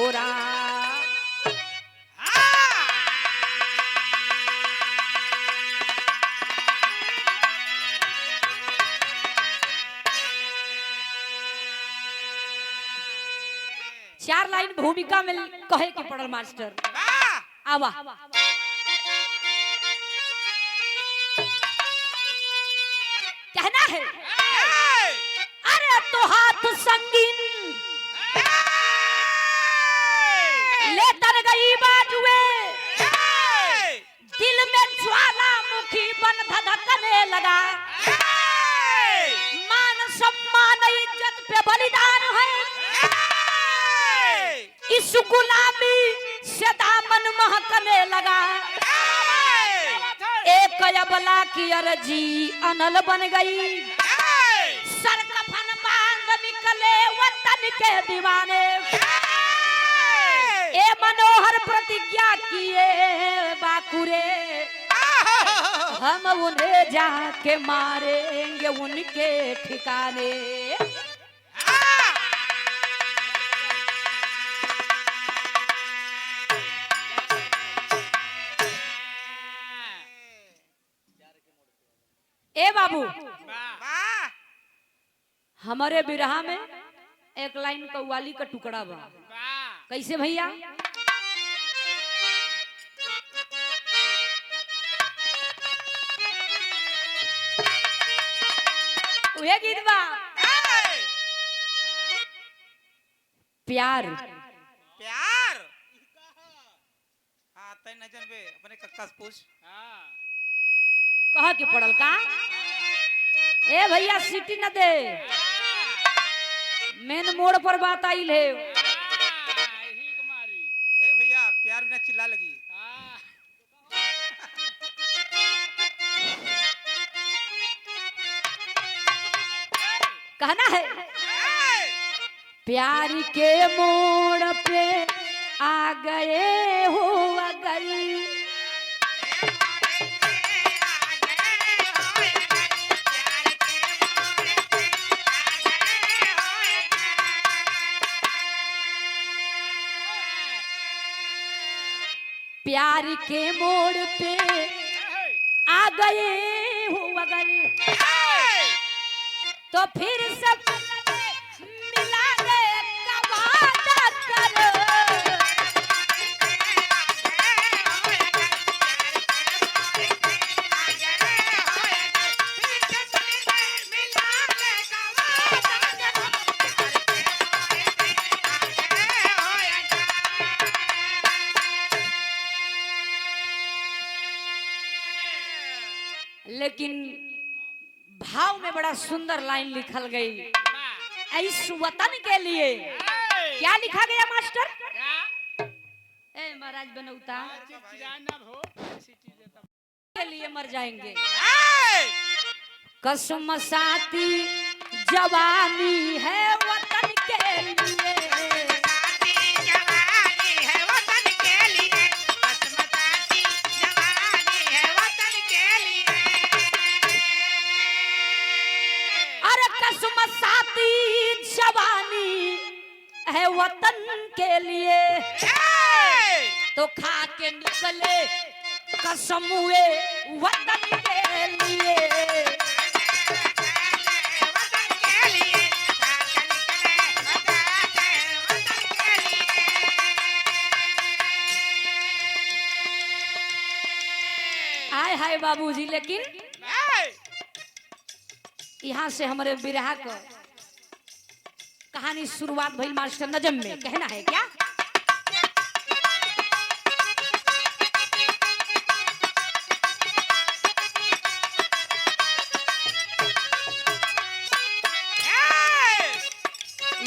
गोरा। चार लाइन भूमिका में कहे के पड़ल मास्टर। आवा कहना है अरे तो हाथ संगीन ले तर गई बाजुए, दिल में ज्वालामुखी बन धधकने लगा। मान सम्मान इज्जत पे बलिदान है, इस गुलामी से दामन महकने लगा। एक अबला की अर्जी अनल बन गई, सर कफन बांध निकले वतन के दीवाने। ए मनोहर प्रतिज्ञा किए बाकुरे, हम उन्हें जाके मारेंगे उनके ठिकाने। ए बाबू हमारे बिरहा में एक लाइन कव्वाली का टुकड़ा बा। कैसे भैया? वह गीत बा प्यार प्यार। हाँ तय न जनबे अपने कक्का से पूछ। कह के पड़ल का? ए भैया सीटी न दे, मेन मोड़ पर बात आई है। ए भैया प्यार बिना चिल्ला लगी। कहना है प्यार के मोड़ पे आ गए हो अगर, प्यार के मोड़ पे आ गए हो अगर, तो फिर सब मिलाने का वादा करो। लेकिन भाव में बड़ा सुंदर लाइन लिखल गई, इस वतन के लिए। क्या लिखा गया मास्टर? ए महाराज बनौता के लिए मर जाएंगे, कसम साथी जवानी है वतन के लिए। जवानी है वतन के लिए, तो खा के निकले कसम हुए वतन के लिए। आय हाय बाबूजी, लेकिन यहाँ से हमारे बिरहा को कहानी शुरुआत भई मास्टर नजम में। कहना है क्या?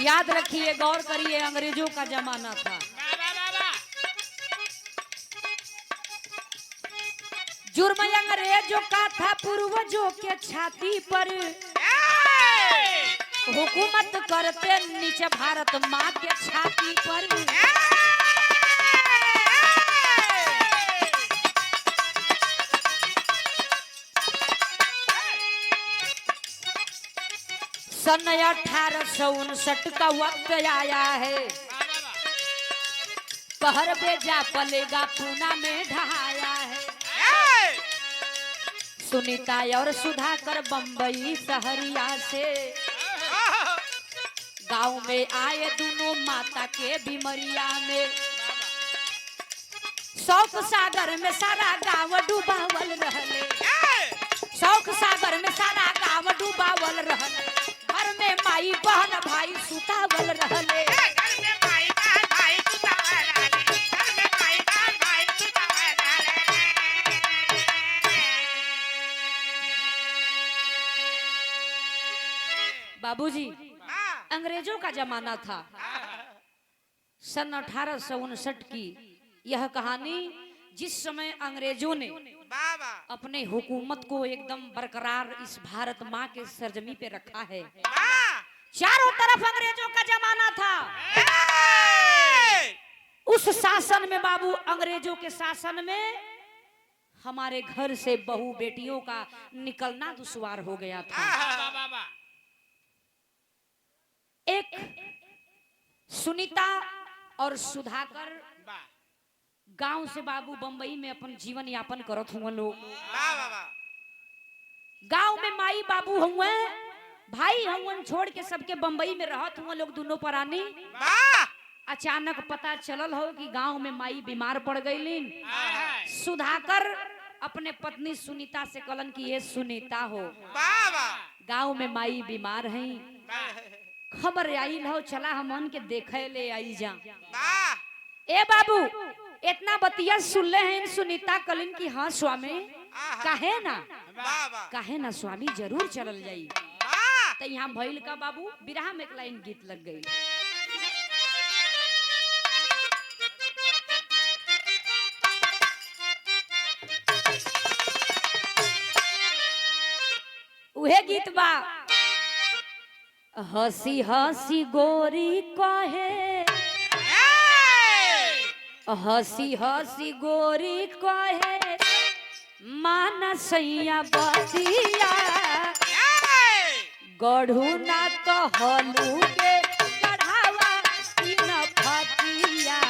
याद रखिए, गौर करिए, अंग्रेजों का जमाना था। जुर्म अंग्रेजों का था पूर्वजों के छाती पर, हुकूमत करते नीचे भारत माँ के छाती पर। सन 1859 का वक्त आया है, कहर बेजा पलेगा पूना में ढहाया है। सुनीता और सुधाकर बम्बई शहरिया से गांव में आए दोनों माता के बीमरिया में। शौक सागर में सारा गांव डूबावल रहले, शौक सागर में सारा गांव डूबावल रहले। घर में माई बहन भाई सुतावल रहले। बाबूजी, अंग्रेजों का जमाना था। सन 1859 की यह कहानी, जिस समय अंग्रेजों ने अपने हुकूमत को एकदम बरकरार इस भारत माँ के सरजमी पे रखा है। चारों तरफ अंग्रेजों का जमाना था। उस शासन में बाबू, अंग्रेजों के शासन में हमारे घर से बहू बेटियों का निकलना दुश्वार हो गया था। एक सुनीता और सुधाकर गांव से बाबू बंबई में अपन जीवन यापन करत हुए लोग। गांव में माई बाबू हुए, भाई हुए, छोड़ के सबके बंबई में रहत हुए लोग दोनों परानी। अचानक पता चलल हो कि गांव में माई बीमार पड़ गईलीन। सुधाकर अपने पत्नी सुनीता से कहलन कि ये सुनीता हो, गांव में माई बीमार है, खबर आई हो, चला हमन के देखे ले आई जा। ए बाबू, इतना बतिया सुन ले हैं। सुनीता कलिन की हाँ स्वामी, काहे ना स्वामी, जरूर चलल जाई। तो यहाँ भइल का बाबू, बिरहा में एक लाइन गीत लग गई। उहे गीत बा, हंसी हंसी गोरी कहे, हंसी हंसी गोरी कहे, माना सैया बतिया, गढ़ू ना तो हलू के गढ़ावा इन फतिया।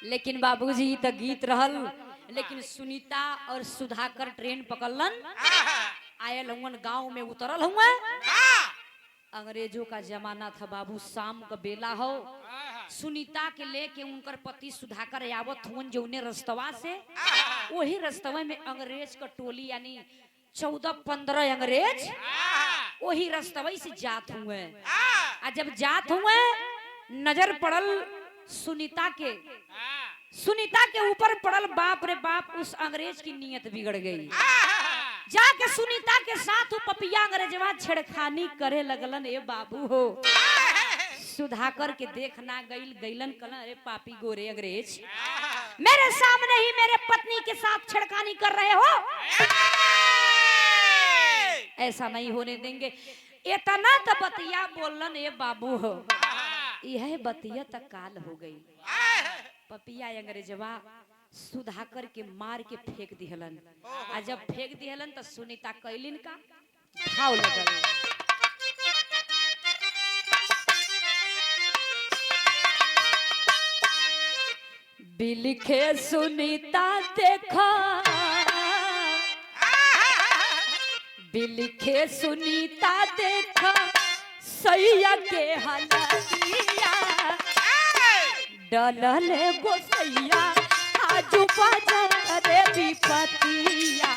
लेकिन बाबूजी तो गीत रहल, लेकिन सुनीता और सुधाकर ट्रेन पकड़लन, आयल हुन, गांव में उतरल हुआ। अंग्रेजों का जमाना था बाबू, शाम का बेला हो। सुनीता के लेके उनकर पति सुधाकर आवत हुन जौने रस्तवा से, वही रस्तवा में अंग्रेज का टोली यानी 14-15 अंग्रेज वही रस्तवा से जात हुए। आ जब जात हुए, नजर पड़ल सुनीता के ऊपर पड़ल। बाप रे बाप, उस अंग्रेज की नीयत बिगड़ गई। जाके सुनीता के साथ पपिया अंग्रेजवा छेड़खानी करे लगलन। ए बाबू हो, सुधाकर के देखना गईलन, कहलन अरे पापी गोरे अंग्रेज, मेरे सामने ही मेरे पत्नी के साथ छेड़खानी कर रहे हो, ऐसा नहीं होने देंगे। इतना तो बतिया बोलन। ए बाबू हो, यह बतिया तक काल हो गई। पपिया अंग्रेजवा सुधाकर के मार के फेंक दिहलन। आ जब फेंक दिहलन तो सुनीता कैलिन का भाव लगल। बिलखे सुनीता देखा, बिलखे सुनीता देखा, सैया के हलतिया, डलल गोसैया आजू बाजारे विपतिया।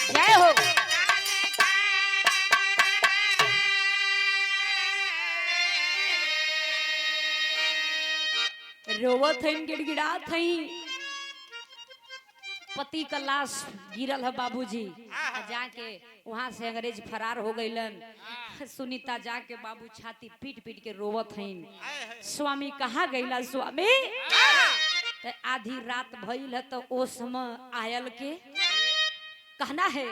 जय हो। रोवत हईन, गिड़गिड़ात हईन। पति का लाश गिरल है बाबूजी। जाके वहां से अंग्रेज फरार हो गईलन। सुनीता जाके बाबू छाती पीट पीट के रोवत हईन। आए है स्वामी कहाँ गईला स्वामी? तो आधी रात भइल है तो ओ समय आयल के कहना है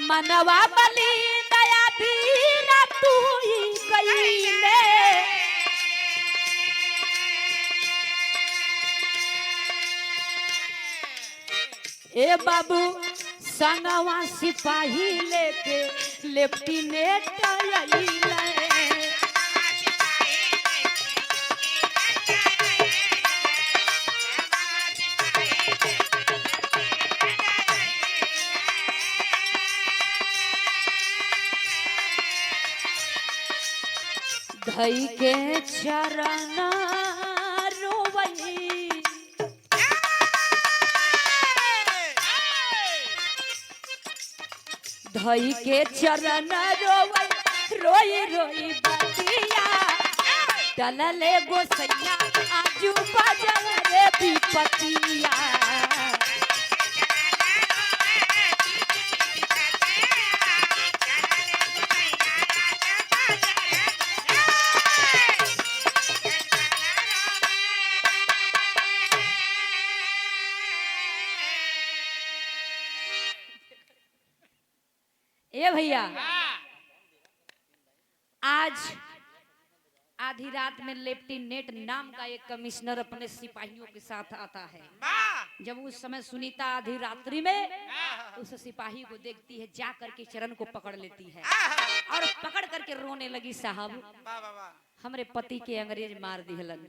मनवा बली दया धीरा तू ही कईले ए बाबू संगवा सिपाही लेके लेफ्टिनेंट आइले। धई के चरण रोवई धई के चरण रोवई रोई रोई बतिया डलले गोसैया आजू बाजार रे विपतिया। ए भैया आज आधी रात में लेफ्टिनेंट नाम का एक कमिश्नर अपने सिपाहियों के साथ आता है। जब उस समय सुनीता आधी रात्रि में उस सिपाही को देखती है, जा करके चरण को पकड़ लेती है और पकड़ करके रोने लगी, साहब हमारे पति के अंग्रेज मार दिहलन।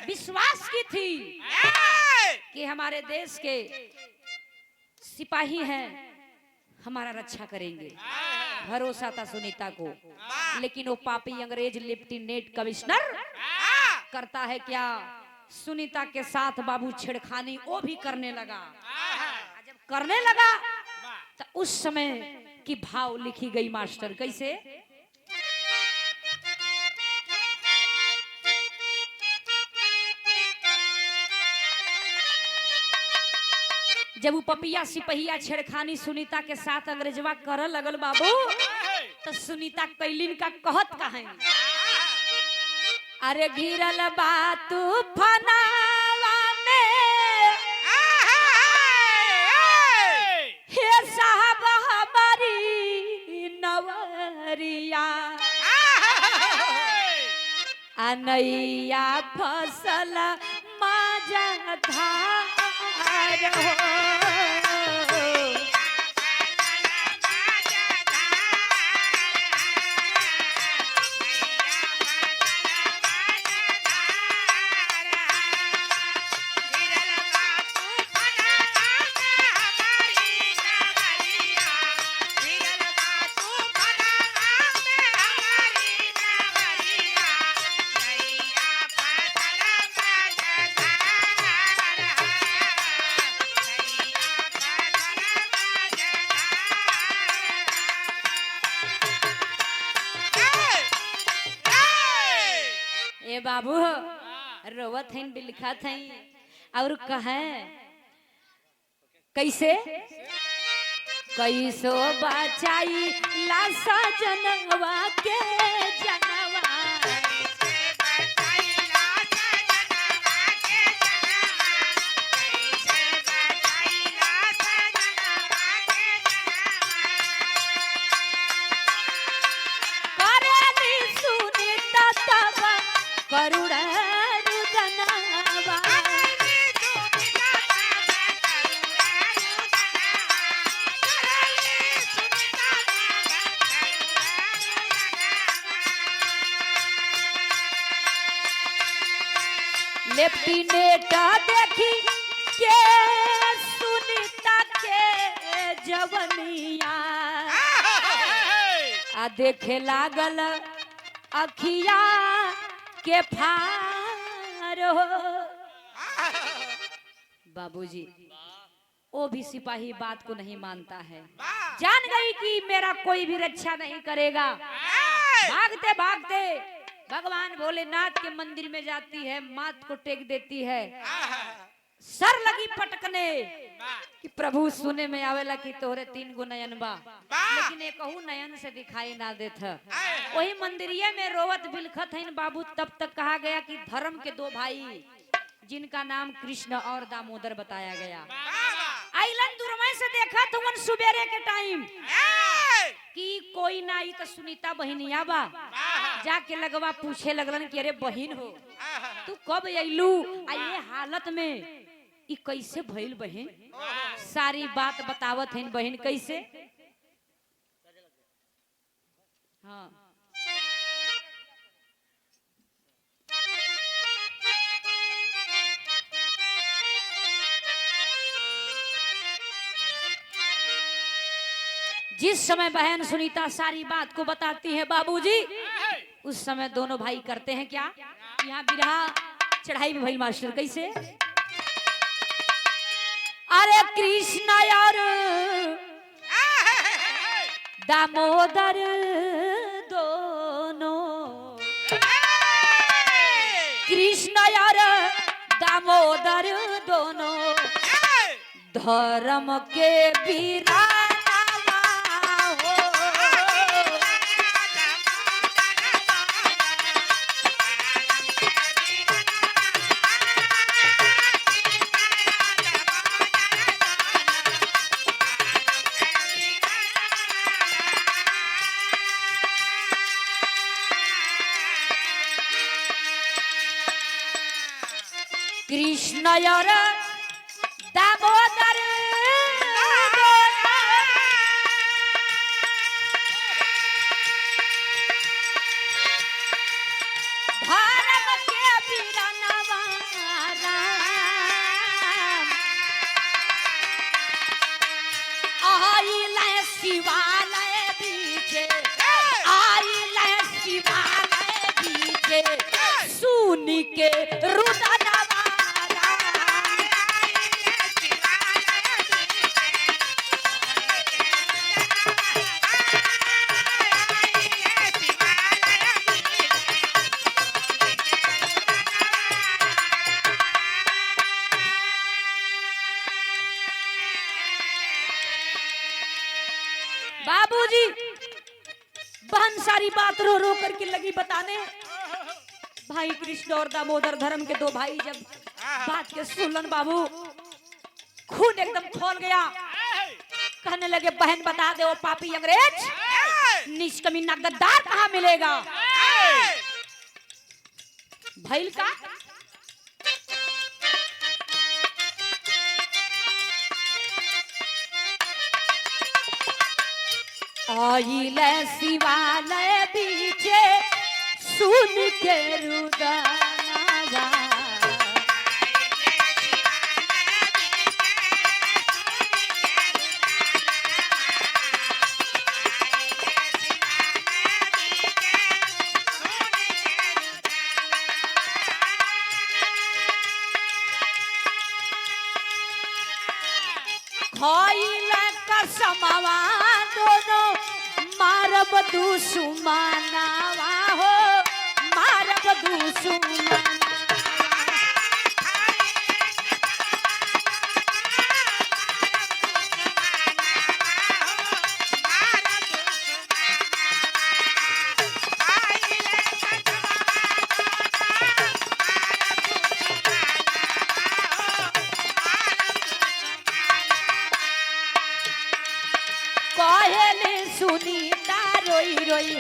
विश्वास की थी कि हमारे देश के सिपाही हैं, हमारा रक्षा करेंगे, भरोसा था सुनीता को। लेकिन वो पापी अंग्रेज लेफ्टिनेंट कमिश्नर करता है क्या, सुनीता के साथ बाबू छेड़खानी वो भी करने लगा। जब करने लगा तो उस समय की भाव लिखी गई मास्टर, कैसे? जब वो पपिया सिपहिया छेड़खानी सुनीता के साथ अंग्रेजवा कर लगल बाबू, तो सुनीता कैलिन का कहत कहे, अरे घिरल बात फनावा में हे साहब हमारी नवरिया अनैया फसल माजा धार हो। बाबू रोवत हैं बिलखत हैं और कहे कैसे, कैसो बचाई लासा जनवा के जनवा लेफ्टिनेंट देखी के सुनीता के जवनिया आ देखे लागल अखिया के फार हो। बाबूजी वो भी सिपाही बात को नहीं मानता है, जान गई कि मेरा कोई भी रक्षा नहीं करेगा। भागते भागते भगवान भोलेनाथ के मंदिर में जाती है, माथ को टेक देती है, सर लगी पटकने कि प्रभु सुने में आवेला कि तोहरे 3 गो नयन बा, लेकिन एक कहू नयन से दिखाई ना देत है। वही मंदिरिये में रोवत बिलखत है बाबू। तब तक कहा गया कि धर्म के 2 भाई जिनका नाम कृष्ण और दामोदर बताया गया, आइलन दूरमय से देखा तो वन सुबेरे के टाइम कि कोई ना आई तो सुनीता बहनिया बा, जाके लगवा पूछे लगलन कि अरे बहन हो तू कब अइलू आ ये हालत में ई कैसे भइल बहन? सारी बात बतावत है बहन कैसे। हाँ जिस समय बहन सुनीता सारी बात को बताती है बाबूजी, उस समय दोनों भाई करते हैं क्या, यहाँ बिरहा चढ़ाई में भाई मास्टर कैसे। अरे कृष्ण और दामोदर दोनों, कृष्ण और दामोदर दोनों धर्म के वीरा कृष्ण और दामोदर धर्म के वीरनवा आइले शिवालय बीचे, आइले शिवालय बीचे सुन के रुदन बाबूजी। बहन सारी बात रो रो करके लगी बताने। भाई कृष्ण और दामोदर धर्म के 2 भाई जब बात के सुनलन बाबू, खून एकदम खोल गया। कहने लगे बहन बता दे वो पापी अंग्रेज निष्कमीना गद्दार कहाँ मिलेगा। भइल का आइले शिवालय बीचे सुन के रुदनवा, खइले कसमवा दोनों मारब दुश्मनवा हो, मारब दुश्मनवा। कहेली सुनीता रोई रोई,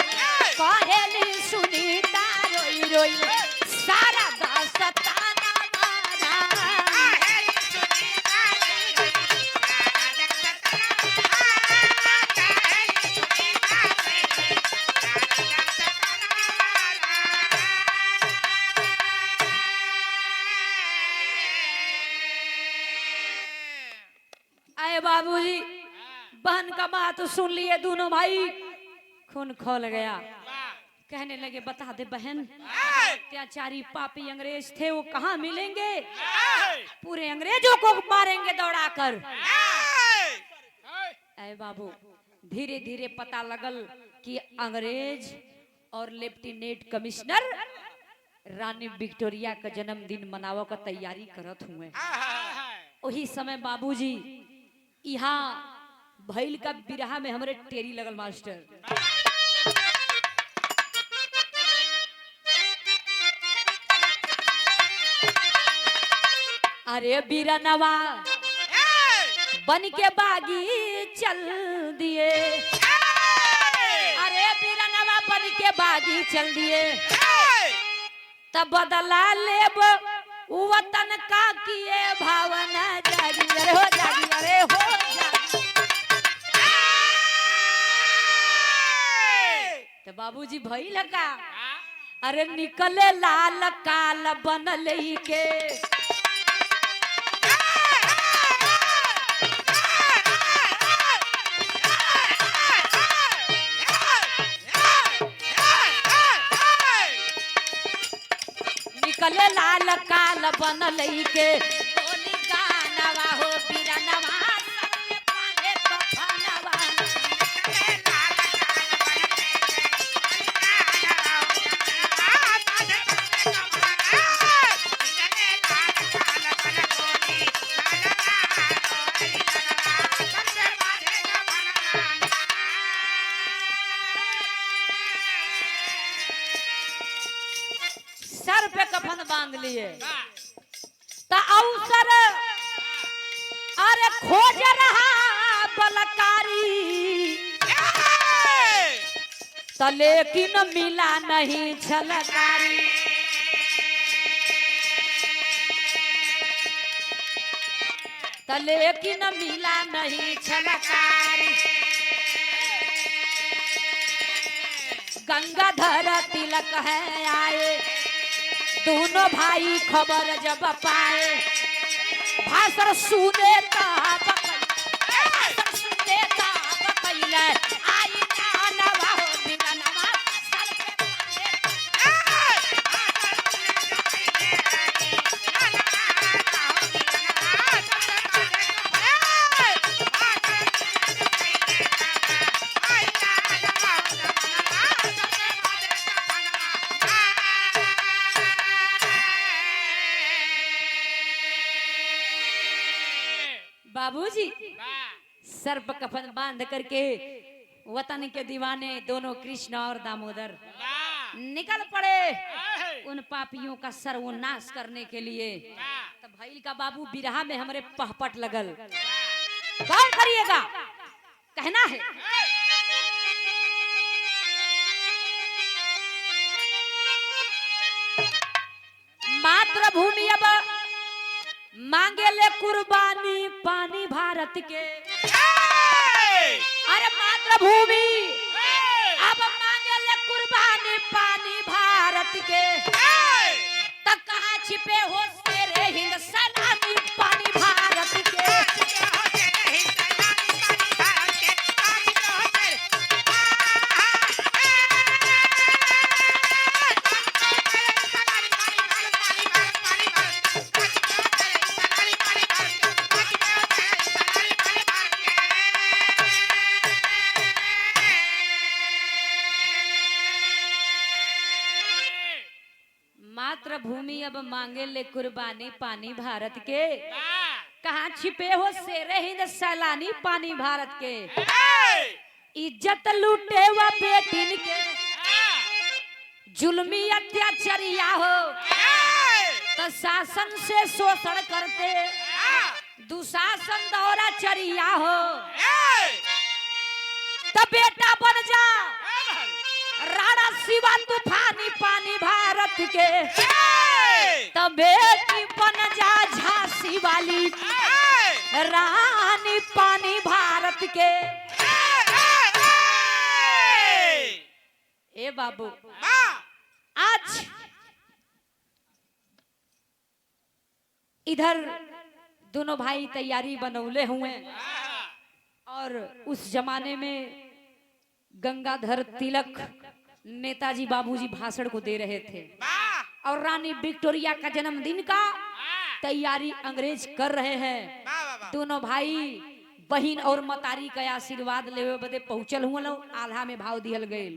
कहेली सुनीता रोई रोई सारा दास्ताना मारा। आए बाबूजी, बहन का बात सुन लिए दोनों भाई, खून खोल गया। कहने लगे बता दे बहन, अत्याचारी पापी अंग्रेज थे वो कहाँ मिलेंगे, पूरे अंग्रेजों को मारेंगे दौड़ाकर। ऐ बाबू, धीरे धीरे पता लगल कि अंग्रेज और लेफ्टिनेंट कमिश्नर रानी विक्टोरिया का जन्मदिन मनावे का तैयारी करत हुए। वही समय बाबूजी यहाँ भैल का बिरहा में हमरे टेरी लगल मास्टर। अरे बीरनवा बन के बागी चल दिए, अरे बीरनवा बन के बागी चल दिए, तब बदला लेब वतन का किए भावना जागी। अरे हो जागी, अरे हो जागी। तो बाबूजी भई लगा, अरे निकले लाल काल बनल के, निकले लाल काल बनल के, बोली गानवा हो बीरनवा सबके पाले कफनवा। सर पे कफन बांध लिए तो अवसर अरे खोज रहा बलकारी, तो लेकिन मिला नहीं छलकारी। तो लेकिन मिला नहीं छलकारी। गंगाधर तिलक है आए, दोनों भाई खबर जब पाए, भाषण सुने भाषण सुने बकैले, आई नानवा हो बीरनवा सर पे बाबूजी सर पर कफन बांध करके वतन के दीवाने दोनों कृष्ण और दामोदर निकल पड़े उन पापियों का सर्वनाश करने के लिए। तब भैल का बाबू बिरहा में हमरे पहपट लगल। कौन करिएगा कहना है, मातृभूमि अब मांगे ले कुर्बानी पानी भारत के। अरे मातृभूमि अब मांगे ले कुर्बानी पानी भारत के, तब कहाँ छिपे हो तेरे हिंद सलामी पानी भारत के। मातृभूमि अब मांगे ले कुर्बानी पानी भारत के, कहाँ छिपे हो शेरे हिंद सैलानी पानी भारत के। इज्जत लूटे व बेटिन के जुल्मी अत्याचारिया हो, तो शासन से शोषण करते दुशासन दौरा चरिया हो। तो बेटा बन जा राणा शिवा तूफानी पानी भारत के, तब बेटी बन जा झांसी वाली रानी पानी भारत के। ए बाबू आज इधर दोनों भाई तैयारी बनौले हुए और उस जमाने में गंगाधर तिलक नेताजी बाबूजी भाषण को दे रहे थे और रानी विक्टोरिया का जन्मदिन का तैयारी अंग्रेज कर रहे हैं। दोनों भाई बहन और मतारी का आशीर्वाद लेवे बदे पहुंचल हुए लोग। आल्हा में भाव दिहल गए।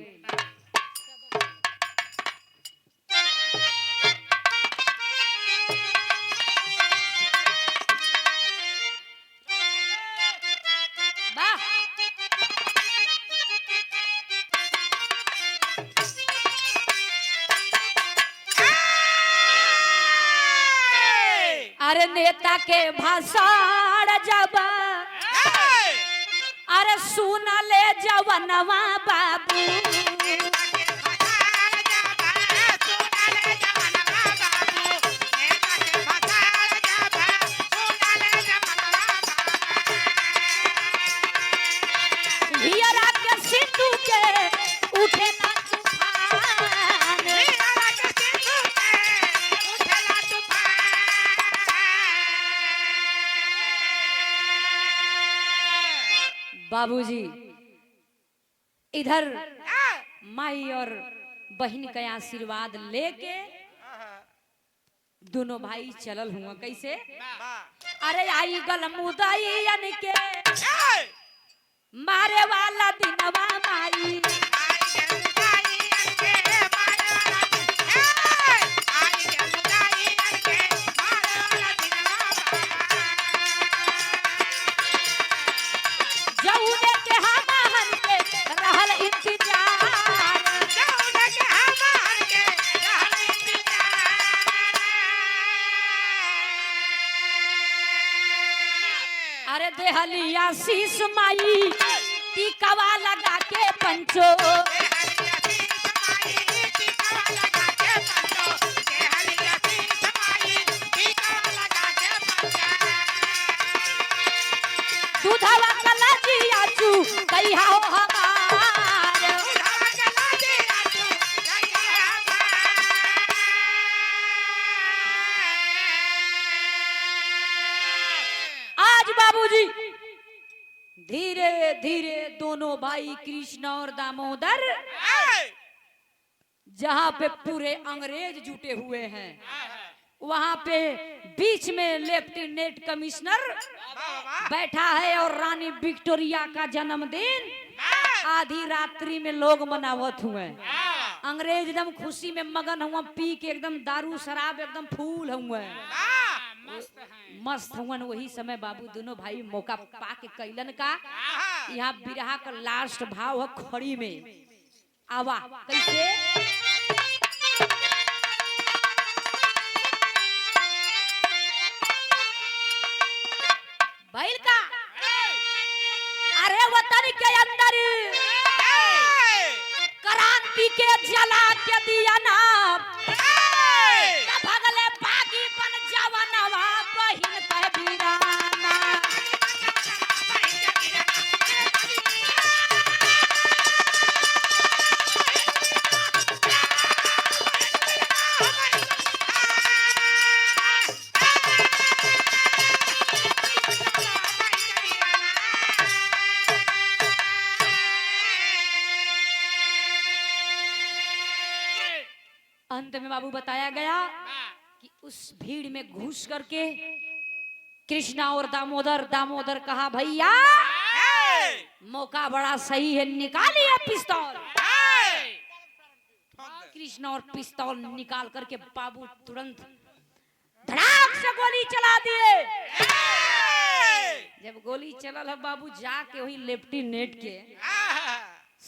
नेता के भाषण जब अरे सुन ले जवनवा बाबू हियरा के सिंधु के उठे ना तूफान बाबूजी इधर माई और बहन का आशीर्वाद लेके दोनों भाई चलल हुआ कैसे अरे आई गल मुदईयन के मारे वाला दिनवा माई जौने के हमाहन के रहल इंतजार अरे देहलिया शीश माई टीकावा लगा के पंचो दूधवा कलजिया चू कहिया हो हमार आज बाबूजी धीरे धीरे दोनों भाई कृष्ण और दामोदर जहाँ पे पूरे अंग्रेज जुटे हुए हैं वहाँ पे बीच में लेफ्टिनेंट कमिश्नर बैठा है और रानी विक्टोरिया का जन्मदिन आधी रात्रि में लोग मनावत हुए अंग्रेज एकदम खुशी में मगन हुआ पी के एकदम दारू शराब एकदम फूल हुए मस्त हुआ वही समय बाबू दोनों भाई मौका पाके कैलन का यहाँ बिरहा का लास्ट भाव है खड़ी में आवा कैसे बैल का अरे वतन के अंदर क्रांति के जला के दिया ना भगले बागी बन जवनवा बहिन कह बीराना अंत में बाबू बताया गया कि उस भीड़ में घुस करके कृष्णा और दामोदर कहा भैया मौका बड़ा सही है निकालिए पिस्तौल कृष्णा और पिस्तौल निकाल करके बाबू तुरंत धड़ाक से गोली चला दिए जब गोली चलल है बाबू जाके वही लेफ्टिनेंट के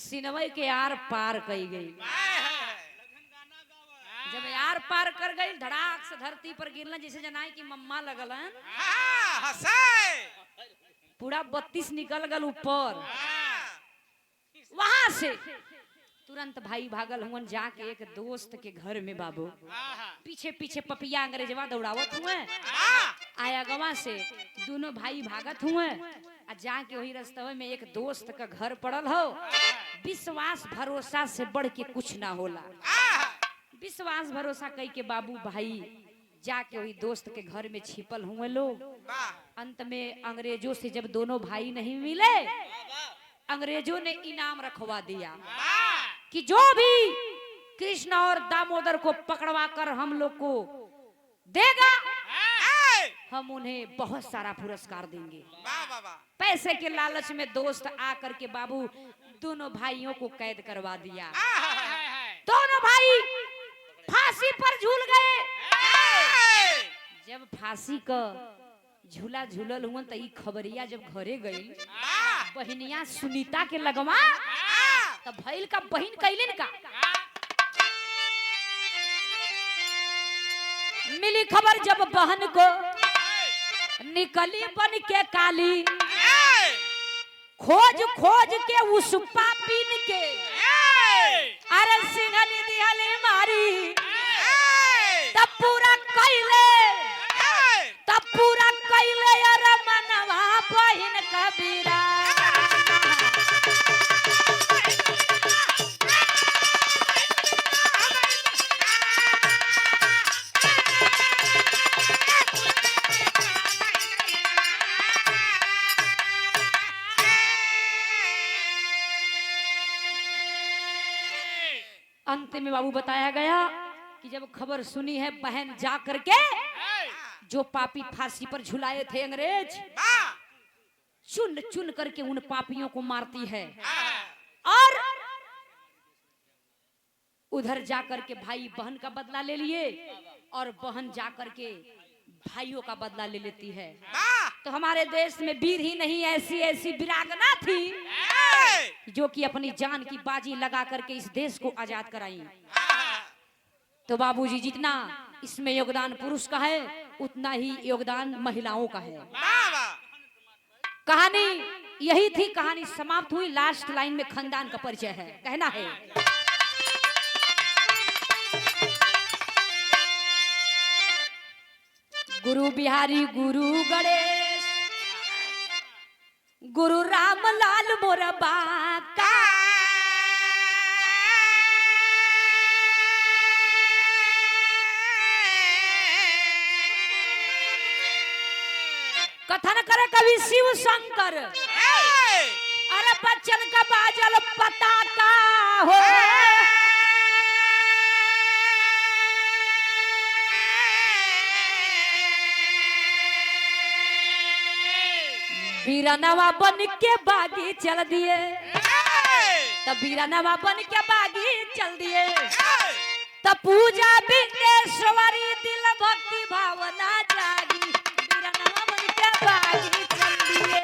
सिनवई के आर पार कई गई जब यार पार कर गई धड़ाक से धरती पर गिरना जैसे जनाई की मम्मा लगल पूरा 32 निकल गल ऊपर वहां से तुरंत भाई भागल हुन जाके एक दोस्त के घर में बाबू पीछे पीछे पपिया अंग्रेजवा दौड़ावत हुए आया गवा से दोनों भाई भागत हुए आ जाके वही रास्ते में एक दोस्त का घर पड़ल हो विश्वास भरोसा से बढ़ के कुछ ना होला विश्वास भरोसा कई के बाबू भाई जाके वही दोस्त के घर में छिपल हुए लोग अंत में अंग्रेजों से जब दोनों भाई नहीं मिले अंग्रेजों ने इनाम रखवा दिया कि जो भी कृष्ण और दामोदर को पकड़वा कर हम लोग को देगा हम उन्हें बहुत सारा पुरस्कार देंगे पैसे के लालच में दोस्त आकर के बाबू दोनों भाइयों को कैद करवा दिया दोनों भाई फांसी पर झूल गए जब फांसी का झूला झूलल हुआ तो खबरिया जब घरे गई बहनिया सुनीता के लगवा तब भइल का बहन कैलिन का मिली खबर जब बहन को निकली बन के काली, खोज खोज के उस पापीन के, अरे सिंघनी दिहले मारी, तब पूरा कैले अरे मनवा बहिन कबीरा। अंत में बाबू बताया गया कि जब खबर सुनी है बहन जा करके जो पापी फांसी पर झुलाए थे अंग्रेज, चुन चुन करके उन पापियों को मारती है, और उधर जाकर के भाई बहन का बदला ले लिए और बहन जाकर के भाइयों का बदला ले लेती है। तो हमारे देश में वीर ही नहीं, ऐसी ऐसी वीरांगना थी जो कि अपनी जान की बाजी लगा करके इस देश को आजाद कराई। तो बाबूजी जितना इसमें योगदान पुरुष का है उतना ही योगदान महिलाओं का है। कहानी यही थी, कहानी समाप्त हुई। लास्ट लाइन में खानदान का परिचय है, कहना है गुरु बिहारी, गुरु गणेश, गुरु रामलाल मोरा बाका, कथन करे कवि शिव शंकर, अरे बच्चन का बाजल पताका हो, बीरानवा बन के बागी चल दिए, तब बीरानवा बन के बागी चल दिए, तब पूजा विघ्नेश्वरी दिल भक्ति भावना जागी, बीरानवा बन के बागी चल दिए।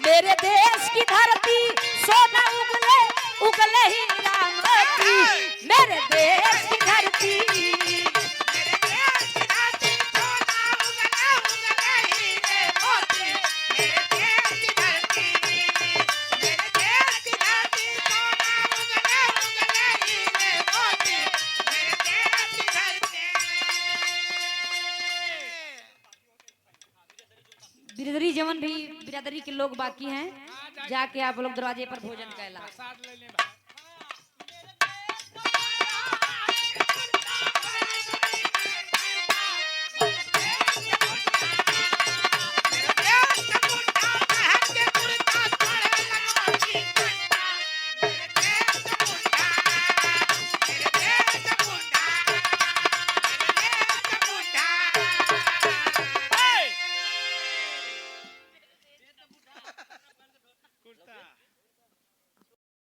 मेरे देश की धरती सोना उगले उगले ही रामती, मेरे देश की धरती, बिरादरी जवन भी बिरादरी के लोग बाकी हैं, जाके आप लोग दरवाजे पर भोजन कैला।